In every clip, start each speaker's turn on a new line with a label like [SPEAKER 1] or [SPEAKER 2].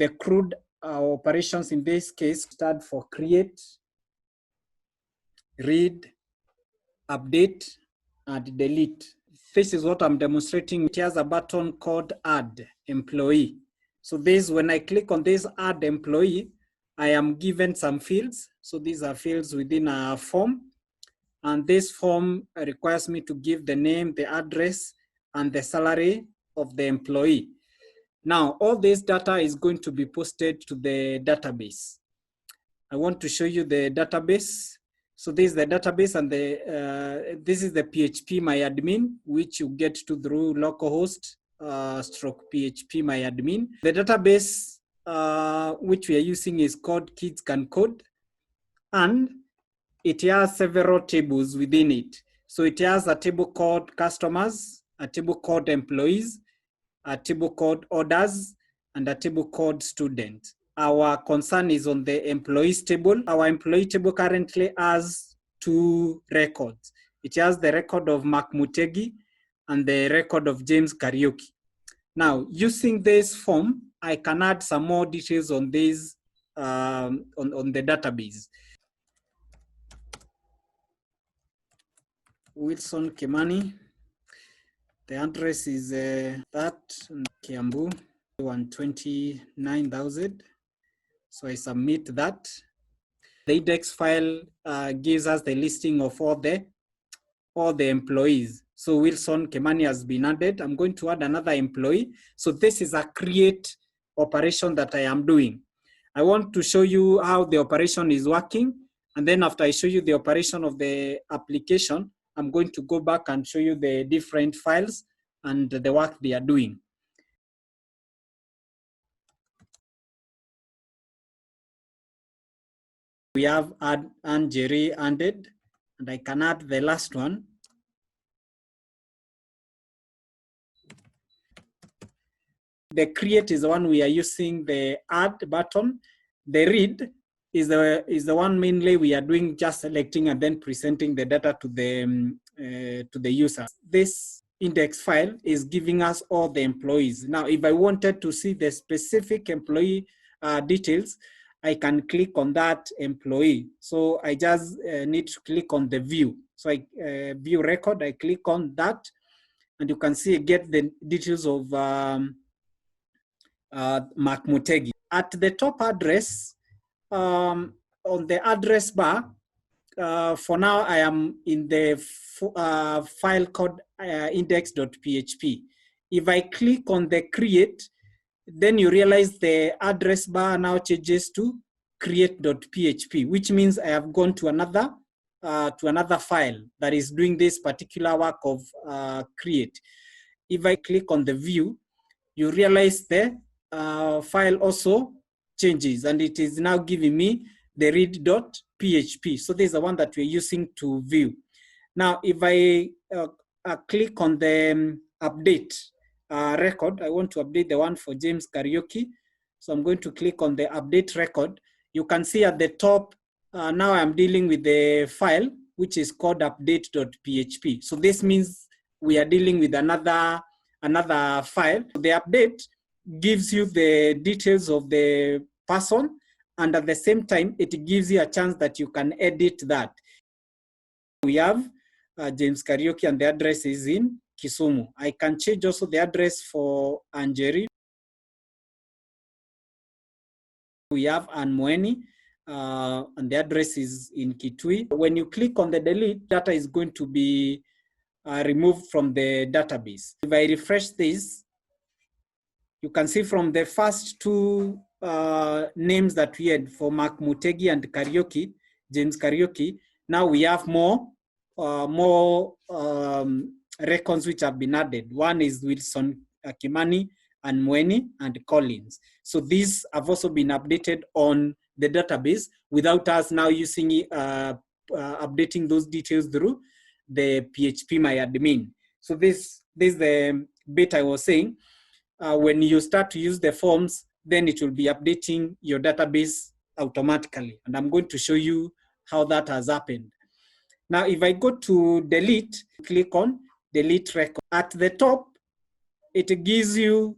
[SPEAKER 1] the CRUD operations in this case stand for create, read, update, and delete. This is what I'm demonstrating. It has a button called add employee. So this, when I click on this add employee, I am given some fields. So these are fields within a form. And this form requires me to give the name, the address, and the salary of the employee. Now, all this data is going to be posted to the database. I want to show you the database. So this is the database, and this is the PHP MyAdmin, which you get to through localhost stroke PHP MyAdmin. The database which we are using is called Kids Can Code, and it has several tables within it. So it has a table called customers, a table called employees, a table called orders, and a table called student. Our concern is on the employees table. Our employee table currently has 2 records. It has the record of Mark Mutegi and the record of James Karaoke. Now, using this form, I can add some more details on this on the database. Wilson Kimani. The address is that Kiambu, 129,000. So I submit that. The index file gives us the listing of all the employees. So Wilson Kimani has been added. I'm going to add another employee. So this is a create operation that I am doing. I want to show you how the operation is working. And then after I show you the operation of the application, I'm going to go back and show you the different files and the work they are doing. We have add and Jerry added, and I can add the last one. The create is the one we are using the add button. The read is the one mainly we are doing just selecting and then presenting the data to the user. This index file is giving us all the employees. Now, if I wanted to see the specific employee details, I can click on that employee. So I just need to click on the view. So I view record, I click on that, and you can see, get the details of Mark Mutegi. At the top address, on the address bar, for now I am in the file called index.php. If I click on the create, then you realize the address bar now changes to create.php, which means I have gone to another file that is doing this particular work of create. If I click on the view, you realize the file also changes, and it is now giving me the read.php. So this is the one that we're using to view. Now, if I click on the update record, I want to update the one for James Karaoke. So I'm going to click on the update record. You can see at the top, now I'm dealing with the file, which is called update.php. So this means we are dealing with another file. The update gives you the details of the person, and at the same time, it gives you a chance that you can edit that. We have James Karaoke, and the address is in Kisumu. I can change also the address for Anjeri. We have Anmoeni, and the address is in Kitui. When you click on the delete, data is going to be removed from the database. If I refresh this, you can see from the first 2 names that we had for Mark Mutegi and Karaoke, James Karaoke, now we have more records which have been added. One is Wilson Kimani, and Mweni, and Collins. So these have also been updated on the database without us now using updating those details through the PHP MyAdmin. So this is the bit I was saying. When you start to use the forms, then it will be updating your database automatically. And I'm going to show you how that has happened. Now, if I go to delete, click on delete record. At the top, it gives you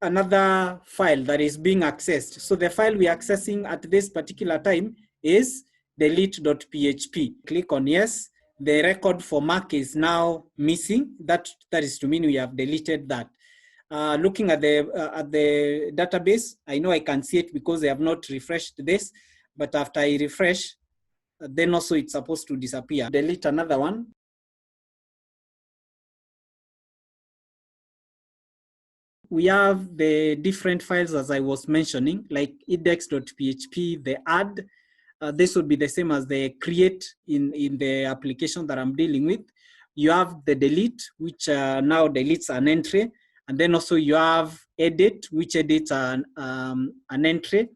[SPEAKER 1] another file that is being accessed. So the file we're accessing at this particular time is delete.php. Click on yes. The record for Mark is now missing. That is to mean we have deleted that. Looking at the database, I know I can see it because I have not refreshed this, but after I refresh, then also it's supposed to disappear. Delete another one. We have the different files as I was mentioning, like index.php, the add. This would be the same as the create in the application that I'm dealing with. You have the delete, which now deletes an entry. And then also you have edit, which edits an entry.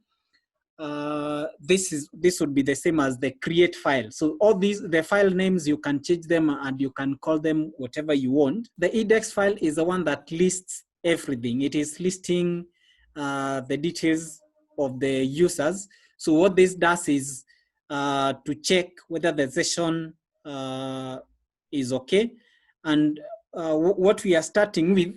[SPEAKER 1] This would be the same as the create file. So all these, the file names, you can change them and you can call them whatever you want. The index file is the one that lists everything. It is listing the details of the users. So what this does is to check whether the session is okay. And what we are starting with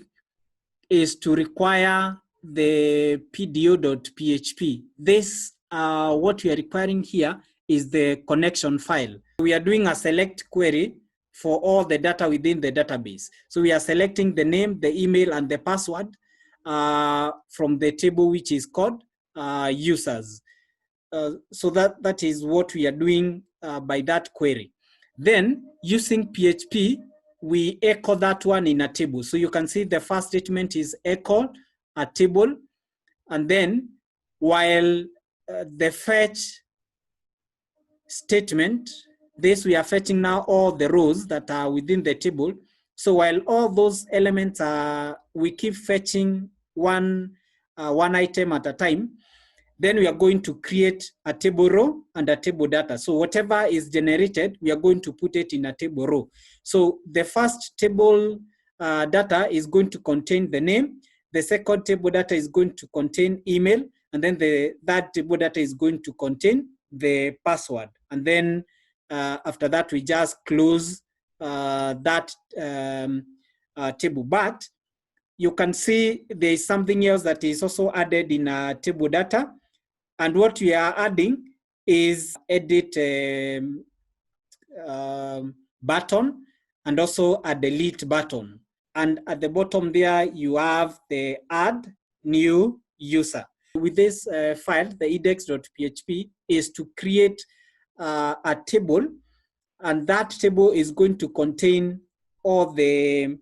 [SPEAKER 1] is to require the pdo.php. This, what we are requiring here is the connection file. We are doing a select query for all the data within the database. So we are selecting the name, the email, and the password from the table which is called users. So that is what we are doing by that query. Then using PHP, we echo that one in a table. So you can see the first statement is echo a table. And then while the fetch statement, this we are fetching now all the rows that are within the table. So while all those elements are, we keep fetching one item at a time, then we are going to create a table row and a table data. So whatever is generated, we are going to put it in a table row. So the first table data is going to contain the name. The second table data is going to contain email. And then the third table data is going to contain the password. And then after that, we just close that table. But you can see there is something else that is also added in table data. And what we are adding is edit button and also a delete button. And at the bottom there, you have the add new user. With this file, the index.php is to create a table, and that table is going to contain all the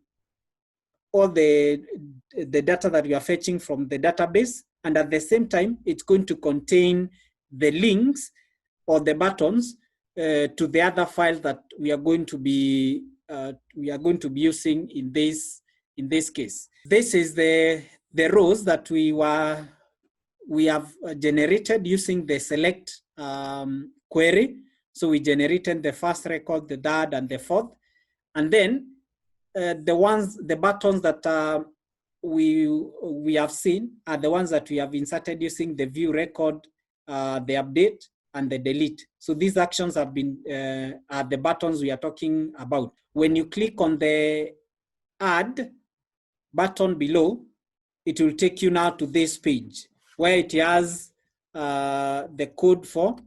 [SPEAKER 1] data that you are fetching from the database. And at the same time, it's going to contain the links or the buttons to the other files that we are going to be using in this case. This is the rows that we have generated using the select query. So we generated the first record, the third, and the fourth, and then the buttons that we have seen are the ones that we have inserted using the view record, the update, and the delete. So these actions have been are the buttons we are talking about. When you click on the add button below, it will take you now to this page where it has the code for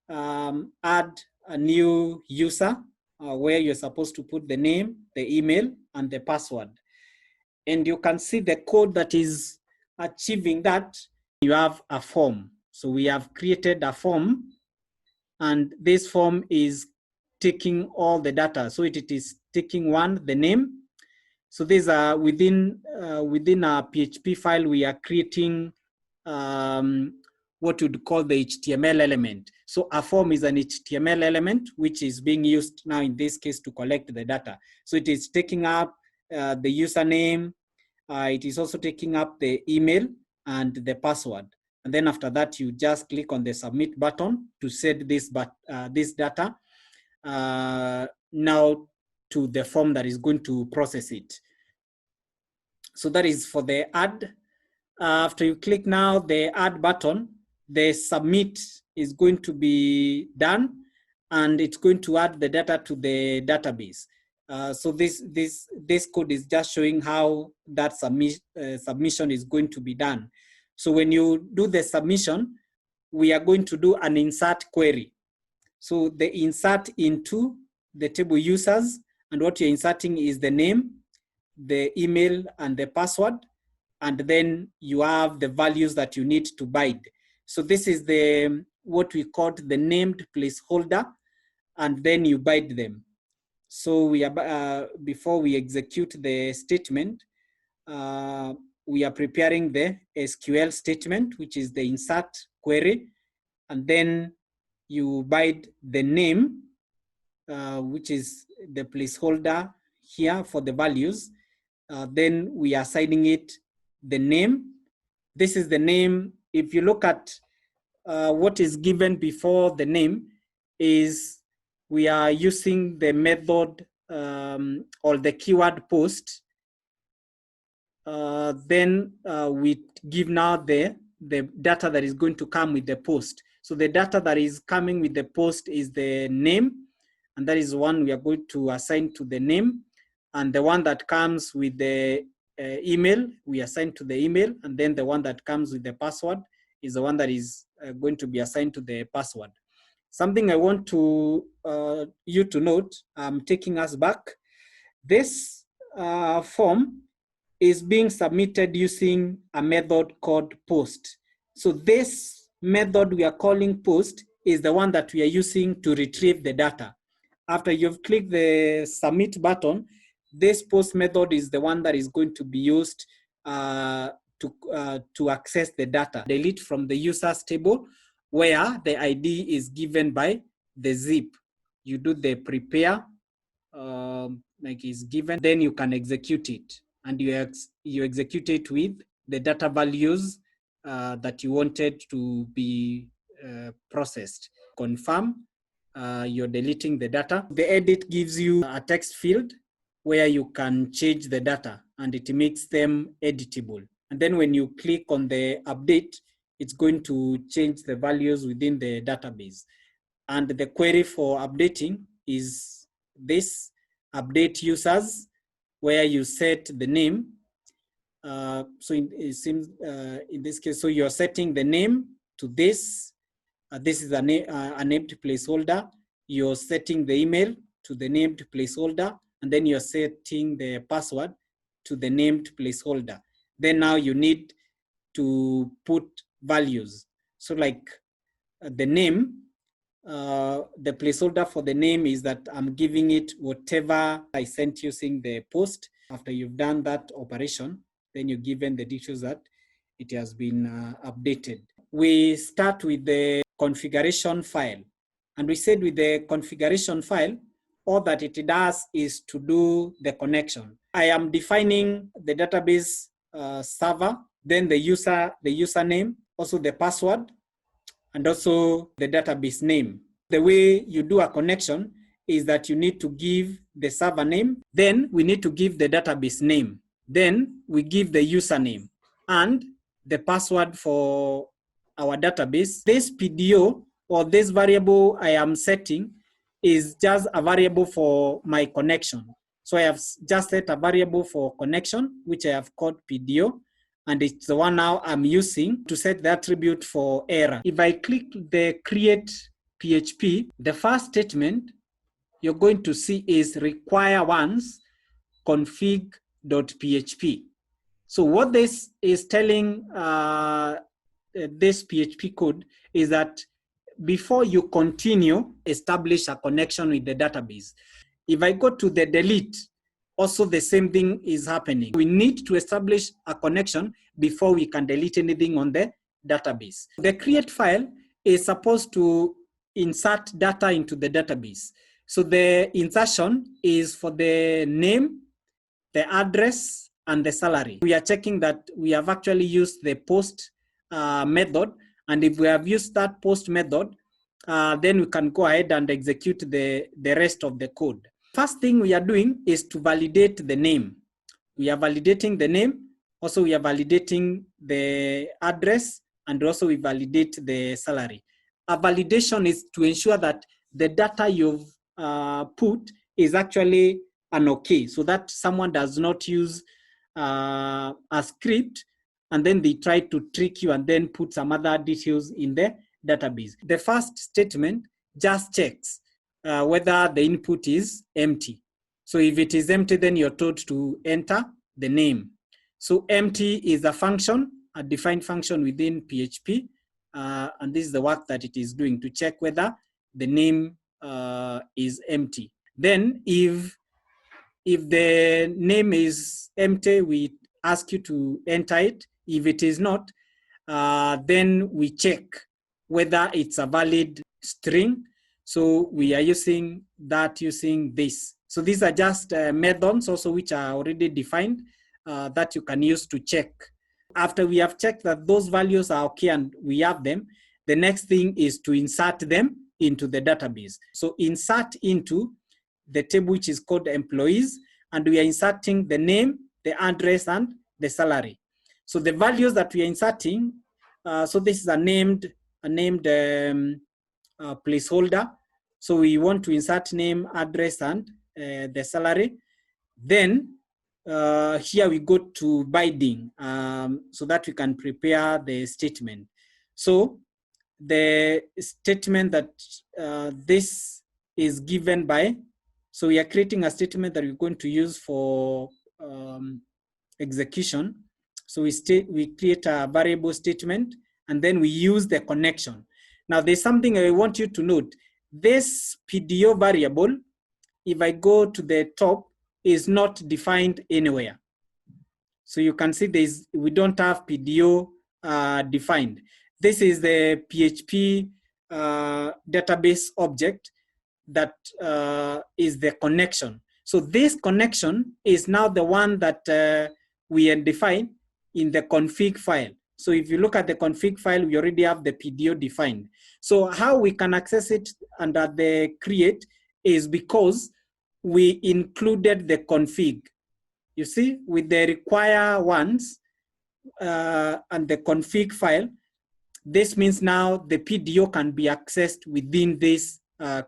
[SPEAKER 1] add a new user, where you're supposed to put the name, the email, and the password. And you can see the code that is achieving that. You have a form. So we have created a form, and this form is taking all the data. So it is taking one, the name. So these are within our PHP file, we are creating what we'd call the HTML element. So a form is an HTML element, which is being used now in this case to collect the data. So it is taking up the username. It is also taking up the email and the password. And then after that, you just click on the submit button to send this data now to the form that is going to process it. So that is for the add. After you click now the add button, the submit is going to be done, and it's going to add the data to the database. So this code is just showing how that submission is going to be done. So when you do the submission, we are going to do an insert query. So the insert into the table users, and what you're inserting is the name, the email, and the password, and then you have the values that you need to bind. So this is the what we call the named placeholder, and then you bind them. So we are before we execute the statement, we are preparing the SQL statement, which is the insert query, and then you bind the name, which is the placeholder here for the values. Then we are assigning it the name. This is the name. If you look at what is given before the name, is we are using the method or the keyword post. Then we give now the data that is going to come with the post. So the data that is coming with the post is the name, and that is one we are going to assign to the name. And the one that comes with the email, we assign to the email. And then the one that comes with the password is the one that is going to be assigned to the password. Something I want to you to note, I'm taking us back. This form is being submitted using a method called post. So this method we are calling post is the one that we are using to retrieve the data. After you've clicked the submit button, this post method is the one that is going to be used to access the data. Delete from the users table where the ID is given by the zip. You do the prepare, like is given, then you can execute it, and you execute it with the data values that you wanted to be processed. Confirm, you're deleting the data. The edit gives you a text field where you can change the data and it makes them editable. And then when you click on the update, it's going to change the values within the database. And the query for updating is this update users, where you set the name. So it seems in this case, so you're setting the name to this. This is a named placeholder. You're setting the email to the named placeholder, and then you're setting the password to the named placeholder. Then now you need to put values. So like the name, the placeholder for the name is that I'm giving it whatever I sent using the post. After you've done that operation, then you're given the details that it has been updated. We start with the configuration file. And we said with the configuration file, all that it does is to do the connection. I am defining the database server, then the username, also the password, and also the database name. The way you do a connection is that you need to give the server name, then we need to give the database name, then we give the username and the password for our database. This PDO or this variable I am setting is just a variable for my connection. So I have just set a variable for connection, which I have called PDO, and it's the one now I'm using to set the attribute for error. If I click the create PHP, the first statement you're going to see is require once config.php. So what this is telling this PHP code is that before you continue, establish a connection with the database. If I go to the delete, also the same thing is happening. We need to establish a connection before we can delete anything on the database. The create file is supposed to insert data into the database. So the insertion is for the name, the address, and the salary. We are checking that we have actually used the post method. And if we have used that post method, then we can go ahead and execute the rest of the code. First thing we are doing is to validate the name. We are validating the name. Also, we are validating the address, and also we validate the salary. A validation is to ensure that the data you've put is actually an okay, so that someone does not use a script and then they try to trick you and then put some other details in the database. The first statement just checks whether the input is empty. So if it is empty, then you're told to enter the name. So empty is a function, a defined function within PHP, and this is the work that it is doing to check whether the name is empty. Then if the name is empty, we ask you to enter it. If it is not, then we check whether it's a valid string. So we are using this. So these are just methods also which are already defined that you can use to check. After we have checked that those values are okay and we have them, the next thing is to insert them into the database. So insert into the table which is called employees, and we are inserting the name, the address, and the salary. So the values that we are inserting, so this is a named placeholder. So we want to insert name, address, and the salary. Then here we go to binding so that we can prepare the statement. So the statement that this is given by, so we are creating a statement that we're going to use for execution. So we create a variable statement and then we use the connection. Now there's something I want you to note. This PDO variable, if I go to the top, is not defined anywhere. So you can see we don't have PDO defined. This is the PHP database object that is the connection. So this connection is now the one that we define in the config file. So if you look at the config file, we already have the PDO defined. So how we can access it under the create is because we included the config. You see, with the require ones and the config file, this means now the PDO can be accessed within this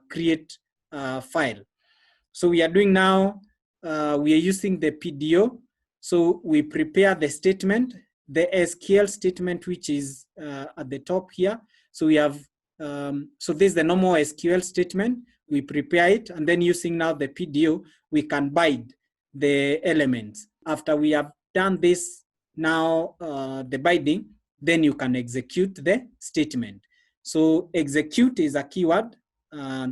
[SPEAKER 1] create file. So we are doing now, we are using the PDO. So we prepare the statement, the SQL statement, which is at the top here. So we have, so this is the normal SQL statement. We prepare it, and then using now the PDO, we can bind the elements. After we have done this, now the binding, then you can execute the statement. So execute is a keyword.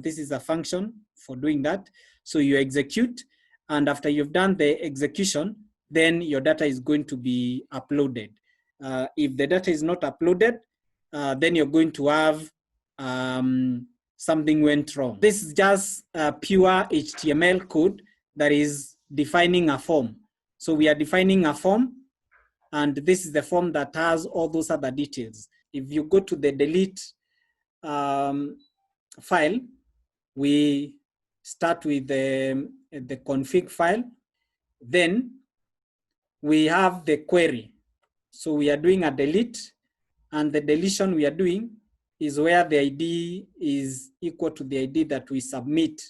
[SPEAKER 1] This is a function for doing that. So you execute, and after you've done the execution, then your data is going to be uploaded. If the data is not uploaded, then you're going to have something went wrong. This is just a pure HTML code that is defining a form. So we are defining a form, and this is the form that has all those other details. If you go to the delete file, we start with the config file. Then we have the query. So we are doing a delete, and the deletion we are doing is where the ID is equal to the ID that we submit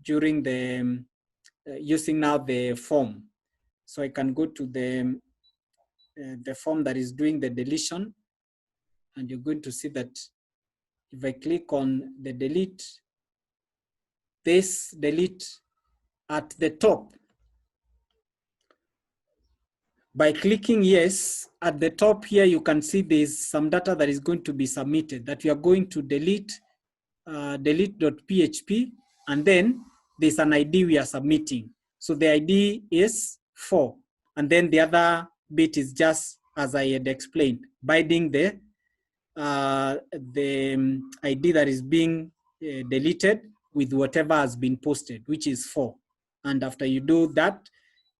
[SPEAKER 1] during the using now the form. So I can go to the form that is doing the deletion, and you're going to see that if I click on the delete, this delete at the top, by clicking yes, at the top here, you can see there's some data that is going to be submitted that we are going to delete, delete.php, and then there's an ID we are submitting. So the ID is 4, and then the other bit is just, as I had explained, binding the ID that is being deleted with whatever has been posted, which is 4. And after you do that,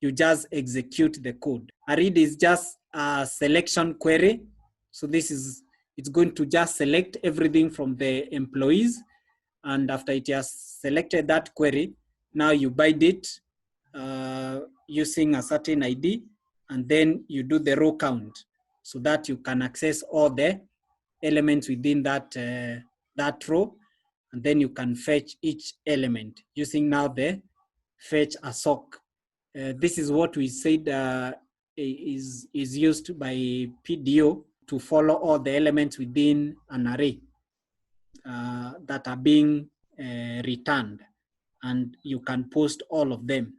[SPEAKER 1] you just execute the code. A read is just a selection query. So this is, it's going to just select everything from the employees. And after it has selected that query, now you bind it using a certain ID, and then you do the row count so that you can access all the elements within that, that row, and then you can fetch each element using now the fetch a sock. This is what we said is used by PDO to follow all the elements within an array that are being returned, and you can post all of them.